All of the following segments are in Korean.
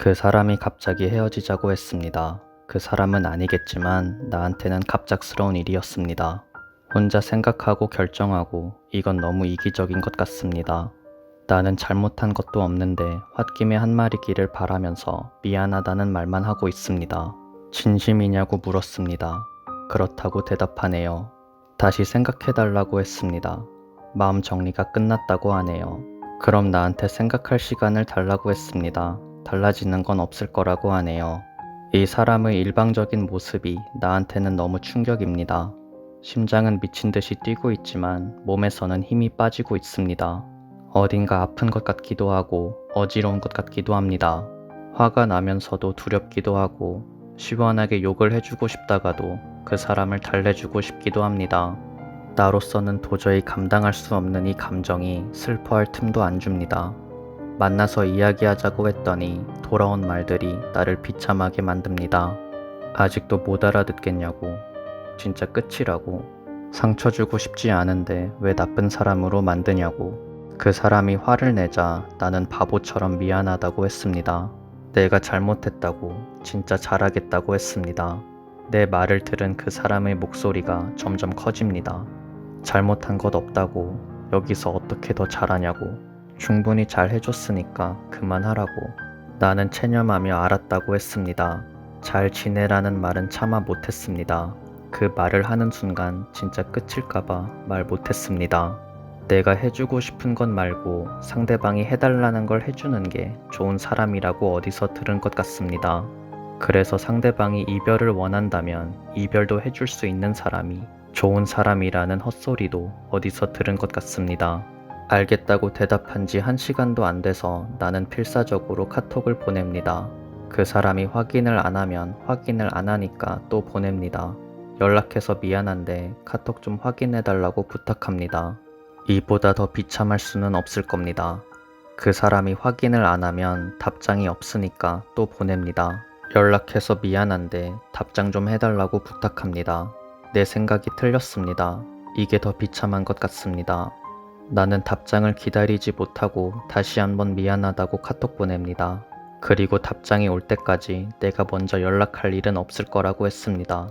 그 사람이 갑자기 헤어지자고 했습니다. 그 사람은 아니겠지만 나한테는 갑작스러운 일이었습니다. 혼자 생각하고 결정하고 이건 너무 이기적인 것 같습니다. 나는 잘못한 것도 없는데 홧김에 한 말이기를 바라면서 미안하다는 말만 하고 있습니다. 진심이냐고 물었습니다. 그렇다고 대답하네요. 다시 생각해달라고 했습니다. 마음 정리가 끝났다고 하네요. 그럼 나한테 생각할 시간을 달라고 했습니다. 달라지는 건 없을 거라고 하네요. 이 사람의 일방적인 모습이 나한테는 너무 충격입니다. 심장은 미친 듯이 뛰고 있지만 몸에서는 힘이 빠지고 있습니다. 어딘가 아픈 것 같기도 하고 어지러운 것 같기도 합니다. 화가 나면서도 두렵기도 하고 시원하게 욕을 해주고 싶다가도 그 사람을 달래주고 싶기도 합니다. 나로서는 도저히 감당할 수 없는 이 감정이 슬퍼할 틈도 안 줍니다. 만나서 이야기하자고 했더니 돌아온 말들이 나를 비참하게 만듭니다. 아직도 못 알아듣겠냐고. 진짜 끝이라고. 상처 주고 싶지 않은데 왜 나쁜 사람으로 만드냐고. 그 사람이 화를 내자 나는 바보처럼 미안하다고 했습니다. 내가 잘못했다고, 진짜 잘하겠다고 했습니다. 내 말을 들은 그 사람의 목소리가 점점 커집니다. 잘못한 것 없다고, 여기서 어떻게 더 잘하냐고. 충분히 잘 해줬으니까 그만하라고. 나는 체념하며 알았다고 했습니다. 잘 지내라는 말은 차마 못했습니다. 그 말을 하는 순간 진짜 끝일까봐 말 못했습니다. 내가 해주고 싶은 것 말고 상대방이 해달라는 걸 해주는 게 좋은 사람이라고 어디서 들은 것 같습니다. 그래서 상대방이 이별을 원한다면 이별도 해줄 수 있는 사람이 좋은 사람이라는 헛소리도 어디서 들은 것 같습니다. 알겠다고 대답한 지 1시간도 안 돼서 나는 필사적으로 카톡을 보냅니다. 그 사람이 확인을 안 하면 확인을 안 하니까 또 보냅니다. 연락해서 미안한데 카톡 좀 확인해달라고 부탁합니다. 이보다 더 비참할 수는 없을 겁니다. 그 사람이 확인을 안 하면 답장이 없으니까 또 보냅니다. 연락해서 미안한데 답장 좀 해달라고 부탁합니다. 내 생각이 틀렸습니다. 이게 더 비참한 것 같습니다. 나는 답장을 기다리지 못하고 다시 한번 미안하다고 카톡 보냅니다. 그리고 답장이 올 때까지 내가 먼저 연락할 일은 없을 거라고 했습니다.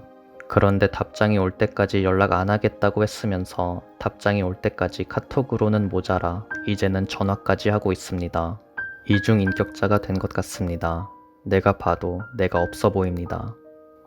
그런데 답장이 올 때까지 연락 안 하겠다고 했으면서 답장이 올 때까지 카톡으로는 모자라 이제는 전화까지 하고 있습니다. 이중인격자가 된 것 같습니다. 내가 봐도 내가 없어 보입니다.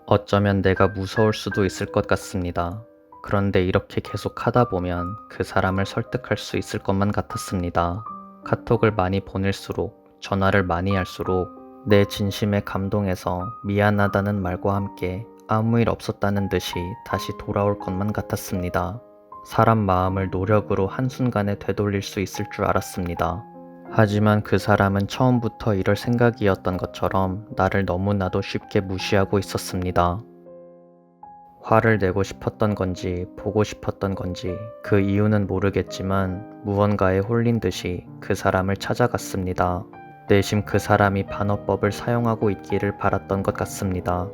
어쩌면 내가 무서울 수도 있을 것 같습니다. 그런데 이렇게 계속 하다 보면 그 사람을 설득할 수 있을 것만 같았습니다. 카톡을 많이 보낼수록, 전화를 많이 할수록 내 진심에 감동해서 미안하다는 말과 함께 아무 일 없었다는 듯이 다시 돌아올 것만 같았습니다. 사람 마음을 노력으로 한순간에 되돌릴 수 있을 줄 알았습니다. 하지만 그 사람은 처음부터 이럴 생각이었던 것처럼 나를 너무나도 쉽게 무시하고 있었습니다. 화를 내고 싶었던 건지 보고 싶었던 건지 그 이유는 모르겠지만 무언가에 홀린 듯이 그 사람을 찾아갔습니다. 내심 그 사람이 반어법을 사용하고 있기를 바랐던 것 같습니다.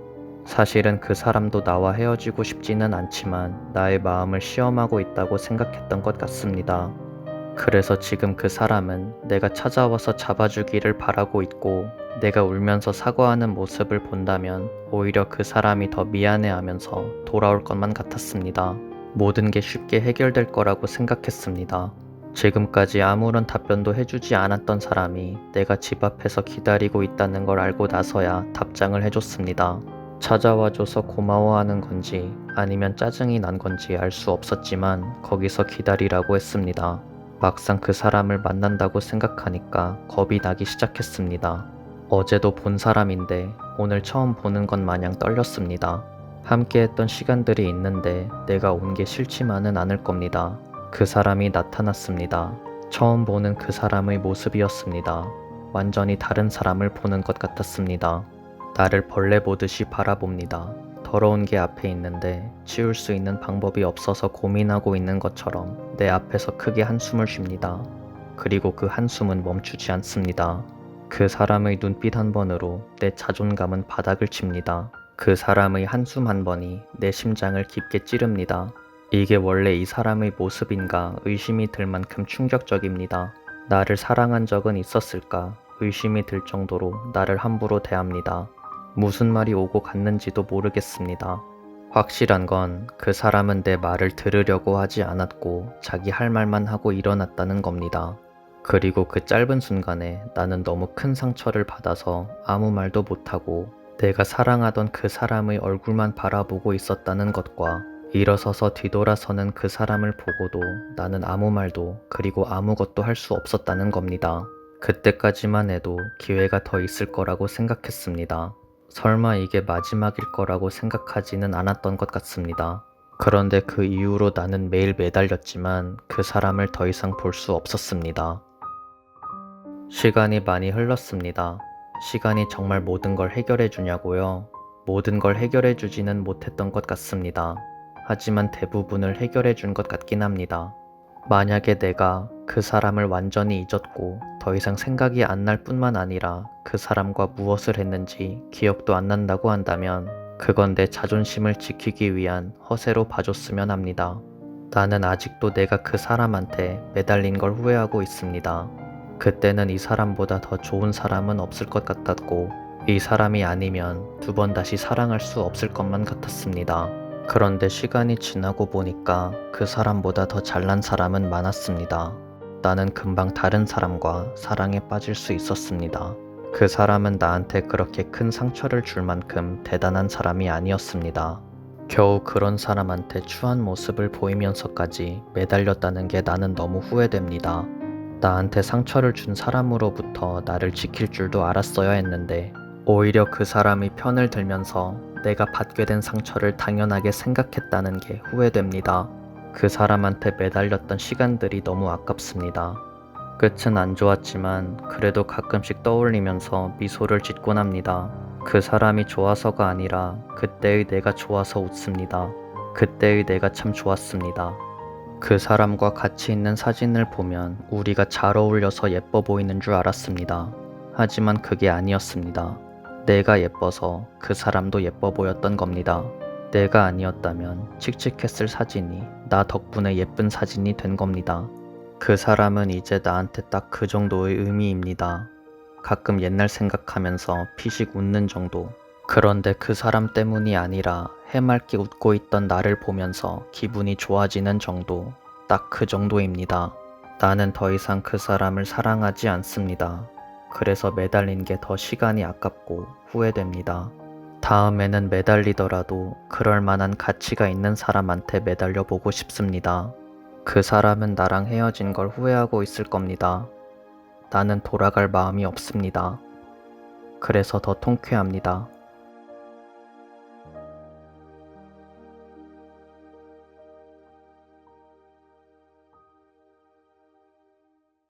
사실은 그 사람도 나와 헤어지고 싶지는 않지만 나의 마음을 시험하고 있다고 생각했던 것 같습니다. 그래서 지금 그 사람은 내가 찾아와서 잡아주기를 바라고 있고 내가 울면서 사과하는 모습을 본다면 오히려 그 사람이 더 미안해하면서 돌아올 것만 같았습니다. 모든 게 쉽게 해결될 거라고 생각했습니다. 지금까지 아무런 답변도 해주지 않았던 사람이 내가 집 앞에서 기다리고 있다는 걸 알고 나서야 답장을 해줬습니다. 찾아와줘서 고마워하는 건지 아니면 짜증이 난 건지 알 수 없었지만 거기서 기다리라고 했습니다. 막상 그 사람을 만난다고 생각하니까 겁이 나기 시작했습니다. 어제도 본 사람인데 오늘 처음 보는 것 마냥 떨렸습니다. 함께 했던 시간들이 있는데 내가 온 게 싫지만은 않을 겁니다. 그 사람이 나타났습니다. 처음 보는 그 사람의 모습이었습니다. 완전히 다른 사람을 보는 것 같았습니다. 나를 벌레 보듯이 바라봅니다. 더러운 게 앞에 있는데 치울 수 있는 방법이 없어서 고민하고 있는 것처럼 내 앞에서 크게 한숨을 쉽니다. 그리고 그 한숨은 멈추지 않습니다. 그 사람의 눈빛 한 번으로 내 자존감은 바닥을 칩니다. 그 사람의 한숨 한 번이 내 심장을 깊게 찌릅니다. 이게 원래 이 사람의 모습인가 의심이 들 만큼 충격적입니다. 나를 사랑한 적은 있었을까? 의심이 들 정도로 나를 함부로 대합니다. 무슨 말이 오고 갔는지도 모르겠습니다. 확실한 건 그 사람은 내 말을 들으려고 하지 않았고 자기 할 말만 하고 일어났다는 겁니다. 그리고 그 짧은 순간에 나는 너무 큰 상처를 받아서 아무 말도 못하고 내가 사랑하던 그 사람의 얼굴만 바라보고 있었다는 것과 일어서서 뒤돌아서는 그 사람을 보고도 나는 아무 말도 그리고 아무것도 할 수 없었다는 겁니다. 그때까지만 해도 기회가 더 있을 거라고 생각했습니다. 설마 이게 마지막일 거라고 생각하지는 않았던 것 같습니다. 그런데 그 이후로 나는 매일 매달렸지만 그 사람을 더 이상 볼 수 없었습니다. 시간이 많이 흘렀습니다. 시간이 정말 모든 걸 해결해 주냐고요? 모든 걸 해결해 주지는 못했던 것 같습니다. 하지만 대부분을 해결해 준 것 같긴 합니다. 만약에 내가 그 사람을 완전히 잊었고 더 이상 생각이 안 날 뿐만 아니라 그 사람과 무엇을 했는지 기억도 안 난다고 한다면 그건 내 자존심을 지키기 위한 허세로 봐줬으면 합니다. 나는 아직도 내가 그 사람한테 매달린 걸 후회하고 있습니다. 그때는 이 사람보다 더 좋은 사람은 없을 것 같았고 이 사람이 아니면 두 번 다시 사랑할 수 없을 것만 같았습니다. 그런데 시간이 지나고 보니까 그 사람보다 더 잘난 사람은 많았습니다. 나는 금방 다른 사람과 사랑에 빠질 수 있었습니다. 그 사람은 나한테 그렇게 큰 상처를 줄 만큼 대단한 사람이 아니었습니다. 겨우 그런 사람한테 추한 모습을 보이면서까지 매달렸다는 게 나는 너무 후회됩니다. 나한테 상처를 준 사람으로부터 나를 지킬 줄도 알았어야 했는데 오히려 그 사람이 편을 들면서 내가 받게 된 상처를 당연하게 생각했다는 게 후회됩니다. 그 사람한테 매달렸던 시간들이 너무 아깝습니다. 끝은 안 좋았지만 그래도 가끔씩 떠올리면서 미소를 짓곤 합니다. 그 사람이 좋아서가 아니라 그때의 내가 좋아서 웃습니다. 그때의 내가 참 좋았습니다. 그 사람과 같이 있는 사진을 보면 우리가 잘 어울려서 예뻐 보이는 줄 알았습니다. 하지만 그게 아니었습니다. 내가 예뻐서 그 사람도 예뻐 보였던 겁니다. 내가 아니었다면 칙칙했을 사진이 나 덕분에 예쁜 사진이 된 겁니다. 그 사람은 이제 나한테 딱 그 정도의 의미입니다. 가끔 옛날 생각하면서 피식 웃는 정도. 그런데 그 사람 때문이 아니라 해맑게 웃고 있던 나를 보면서 기분이 좋아지는 정도. 딱 그 정도입니다. 나는 더 이상 그 사람을 사랑하지 않습니다. 그래서 매달린 게 더 시간이 아깝고 후회됩니다. 다음에는 매달리더라도 그럴 만한 가치가 있는 사람한테 매달려 보고 싶습니다. 그 사람은 나랑 헤어진 걸 후회하고 있을 겁니다. 나는 돌아갈 마음이 없습니다. 그래서 더 통쾌합니다.